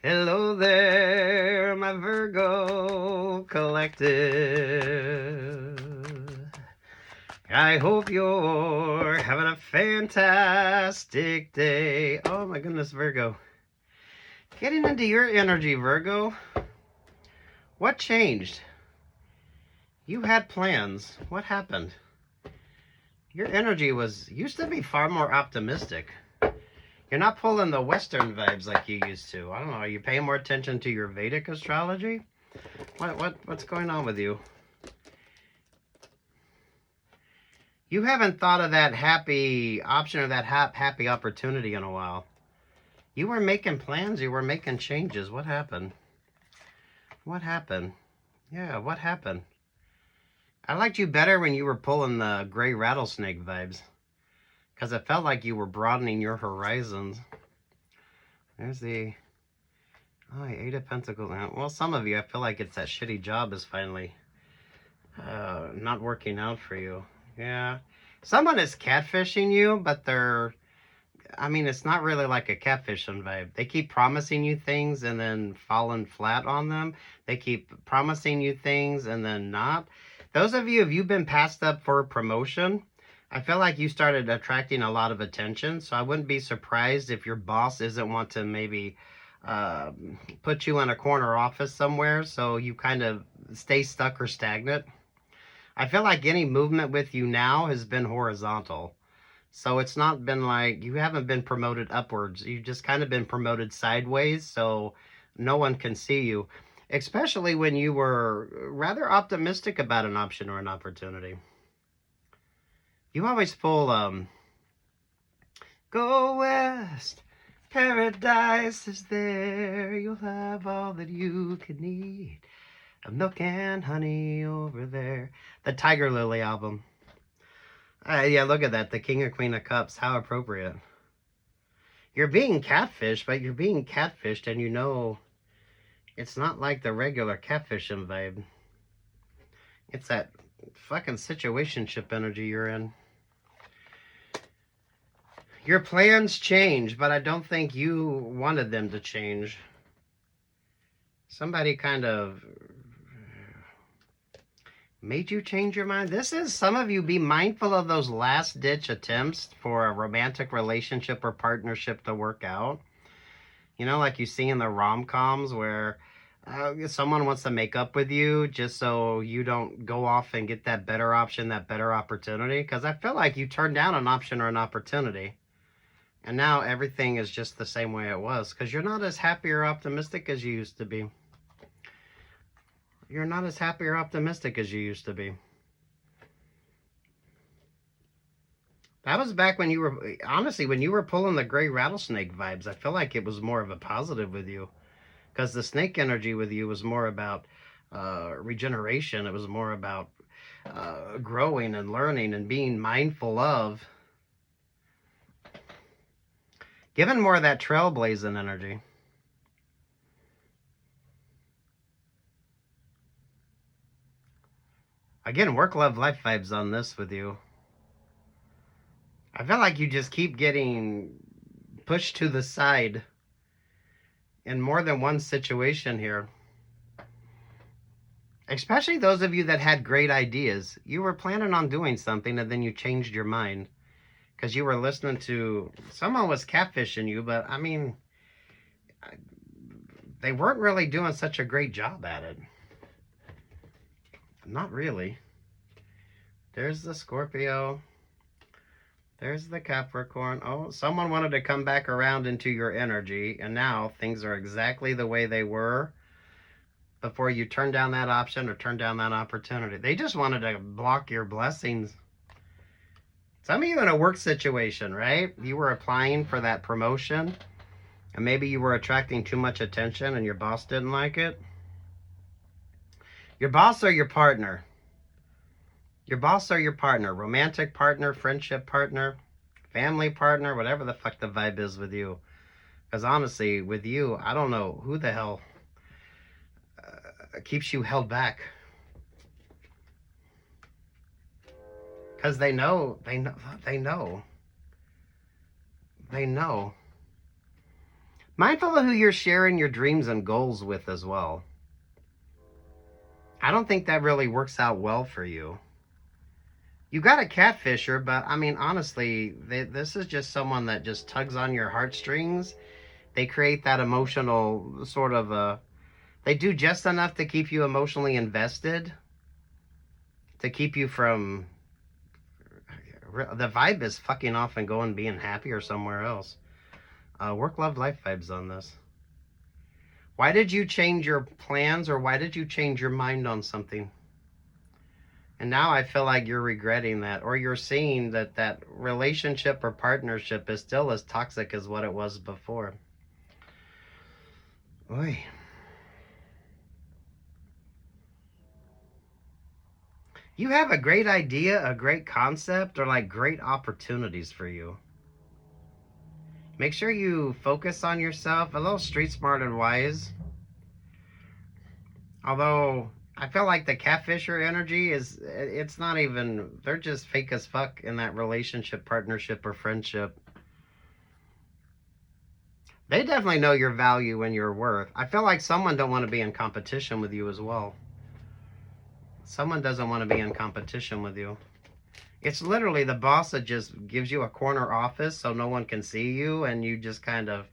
Hello there, my Virgo collective. I hope you're having a fantastic day. Oh my goodness, Virgo. Getting into your energy, Virgo. What changed? You had plans. What happened? Your energy used to be far more optimistic. You're not pulling the Western vibes like you used to. I don't know. Are you paying more attention to your Vedic astrology? What's going on with you? You haven't thought of that happy option or that happy opportunity in a while. You were making plans. You were making changes. What happened? What happened? Yeah, what happened? I liked you better when you were pulling the gray rattlesnake vibes, because it felt like you were broadening your horizons. There's the Eight of Pentacles. Well, some of you, I feel like it's that shitty job is finally not working out for you. Yeah. Someone is catfishing you, but it's not really like a catfishing vibe. They keep promising you things and then falling flat on them. They keep promising you things and then not. Those of you, if you've been passed up for a promotion, I feel like you started attracting a lot of attention. So I wouldn't be surprised if your boss isn't want to maybe put you in a corner office somewhere so you kind of stay stuck or stagnant. I feel like any movement with you now has been horizontal. So it's not been like, you haven't been promoted upwards. You've just kind of been promoted sideways, so no one can see you. Especially when you were rather optimistic about an option or an opportunity. You always pull, go west, paradise is there. You'll have all that you could need. Of milk and honey over there. The Tiger Lily album. Yeah, look at that. The King or Queen of Cups. How appropriate. You're being catfished, but you're being catfished and you know it's not like the regular catfishing vibe. It's that fucking situationship energy you're in. Your plans change, but I don't think you wanted them to change. Somebody kind of made you change your mind. This is some of you, be mindful of those last ditch attempts for a romantic relationship or partnership to work out. You know, like you see in the rom-coms where someone wants to make up with you just so you don't go off and get that better option, that better opportunity. Because I feel like you turned down an option or an opportunity. And now everything is just the same way it was. Because you're not as happy or optimistic as you used to be. You're not as happy or optimistic as you used to be. That was back when you were, honestly, when you were pulling the gray rattlesnake vibes. I feel like it was more of a positive with you. Because the snake energy with you was more about regeneration. It was more about growing and learning and being mindful of. Given more of that trailblazing energy. Again, work, love, life vibes on this with you. I feel like you just keep getting pushed to the side in more than one situation here. Especially those of you that had great ideas. You were planning on doing something and then you changed your mind. Because you were listening to, someone was catfishing you, but I mean, they weren't really doing such a great job at it. Not really. There's the Scorpio. There's the Capricorn. Oh, someone wanted to come back around into your energy, and now things are exactly the way they were before you turned down that option or turned down that opportunity. They just wanted to block your blessings. Some of you in a work situation, right? You were applying for that promotion, and maybe you were attracting too much attention and your boss didn't like it. Your boss or your partner? Your boss or your partner? Romantic partner, friendship partner, family partner, whatever the fuck the vibe is with you. Because honestly, with you, I don't know who the hell keeps you held back. Because they know. Mindful of who you're sharing your dreams and goals with as well. I don't think that really works out well for you. You got a catfisher, but I mean, honestly, this is just someone that just tugs on your heartstrings. They create that emotional sort of they do just enough to keep you emotionally invested, to keep you from, the vibe is fucking off and going being happy or somewhere else. Work, love, life vibes on this. Why did you change your plans, or why did you change your mind on something? And now I feel like you're regretting that, or you're seeing that that relationship or partnership is still as toxic as what it was before. Oy. You have a great idea, a great concept, or like great opportunities for you. Make sure you focus on yourself, a little street smart and wise. Although I feel like the catfisher energy it's not even, they're just fake as fuck in that relationship, partnership, or friendship. They definitely know your value and your worth. I feel like someone don't want to be in competition with you as well. Someone doesn't want to be in competition with you. It's literally the boss that just gives you a corner office so no one can see you, and you just kind of,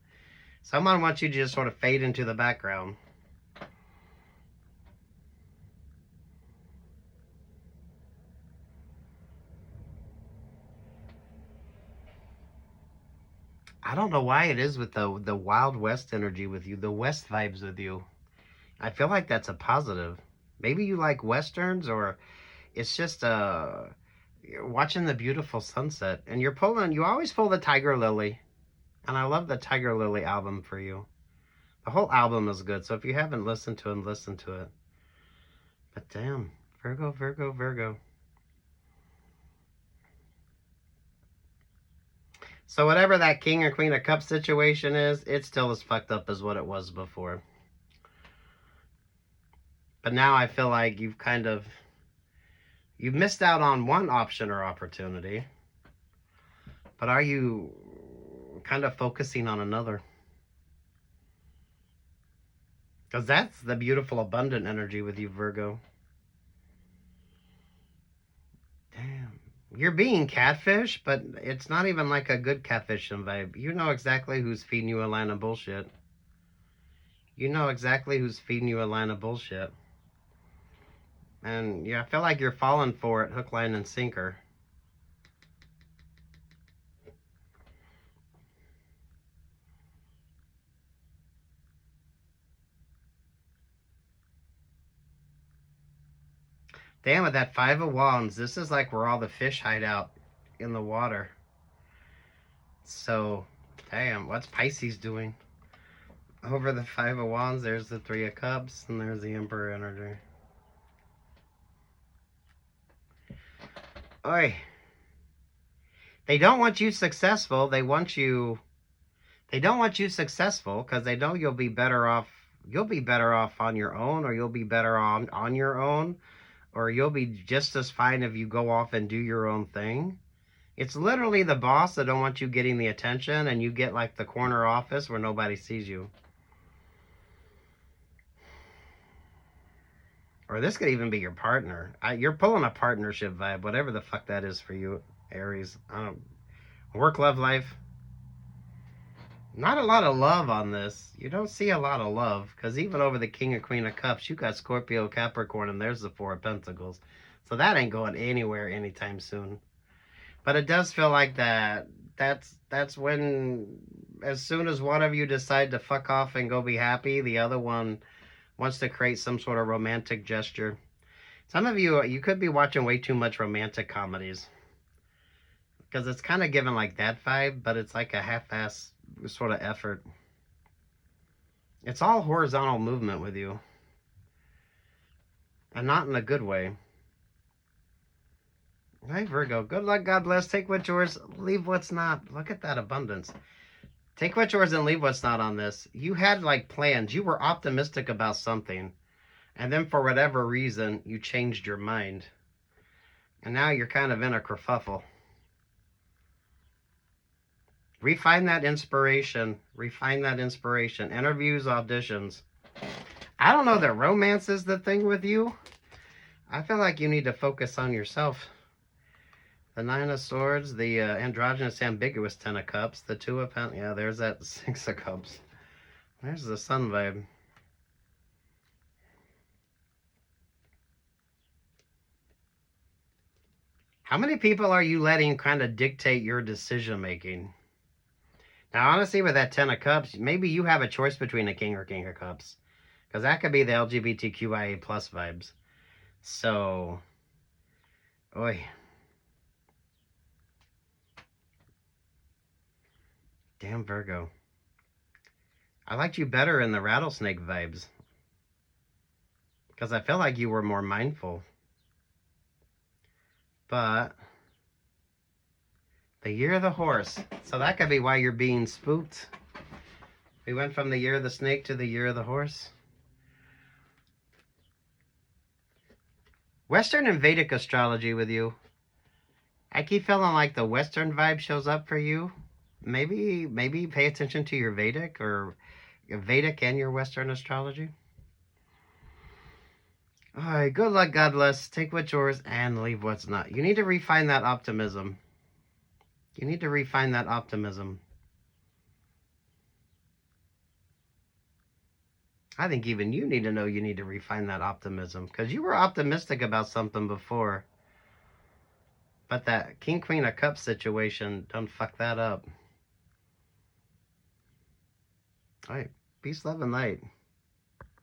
someone wants you to just sort of fade into the background. I don't know why it is with the Wild West energy with you, the West vibes with you. I feel like that's a positive. Maybe you like Westerns, or it's just you're watching the beautiful sunset, and you always pull the Tiger Lily. And I love the Tiger Lily album for you. The whole album is good, so if you haven't listened to it, listen to it. But damn, Virgo, Virgo, Virgo. So whatever that King or Queen of Cups situation is, it's still as fucked up as what it was before. But now I feel like you've missed out on one option or opportunity. But are you kind of focusing on another? Because that's the beautiful, abundant energy with you, Virgo. Damn. You're being catfish, but it's not even like a good catfishing vibe. You know exactly who's feeding you a line of bullshit. You know exactly who's feeding you a line of bullshit. And yeah, I feel like you're falling for it, hook, line, and sinker. Damn, with that Five of Wands, this is like where all the fish hide out in the water. So, damn, what's Pisces doing? Over the Five of Wands, there's the Three of Cups, and there's the Emperor energy. Oi. They don't want you successful. They don't want you successful because they know you'll be better off. You'll be better off on your own, or you'll be better on your own, or you'll be just as fine if you go off and do your own thing. It's literally the boss that don't want you getting the attention, and you get like the corner office where nobody sees you. Or this could even be your partner. You're pulling a partnership vibe, whatever the fuck that is for you, Aries. Work, love, life. Not a lot of love on this. You don't see a lot of love, because even over the King and Queen of Cups, you got Scorpio, Capricorn, and there's the Four of Pentacles. So that ain't going anywhere anytime soon. But it does feel like that's when, as soon as one of you decide to fuck off and go be happy, the other one wants to create some sort of romantic gesture. Some of you could be watching way too much romantic comedies, because it's kind of given like that vibe, but it's like a half-ass sort of effort. It's all horizontal movement with you, and not in a good way. Hey, Virgo, good luck, God bless. Take what's yours, leave what's not. Look at that abundance. Take what's yours and leave what's not on this. You had like plans. You were optimistic about something, and then for whatever reason, you changed your mind. And now you're kind of in a kerfuffle. Refine that inspiration. Refine that inspiration. Interviews, auditions. I don't know that romance is the thing with you. I feel like you need to focus on yourself. The Nine of Swords, the androgynous, ambiguous Ten of Cups, the Two of Pentacles. Yeah, there's that Six of Cups. There's the Sun vibe. How many people are you letting kind of dictate your decision making? Now, honestly, with that Ten of Cups, maybe you have a choice between a King or King of Cups. Because that could be the LGBTQIA plus vibes. So, oi. Damn Virgo. I liked you better in the rattlesnake vibes. Because I feel like you were more mindful. But the year of the horse. So that could be why you're being spooked. We went from the year of the snake to the year of the horse. Western and Vedic astrology with you. I keep feeling like the Western vibe shows up for you. Maybe pay attention to your Vedic or your Vedic and your Western astrology. All right, good luck, God bless. Take what's yours and leave what's not. You need to refine that optimism. You need to refine that optimism. I think even you need to know you need to refine that optimism because you were optimistic about something before. But that King, Queen of Cups situation, don't fuck that up. All right, peace, love, and light.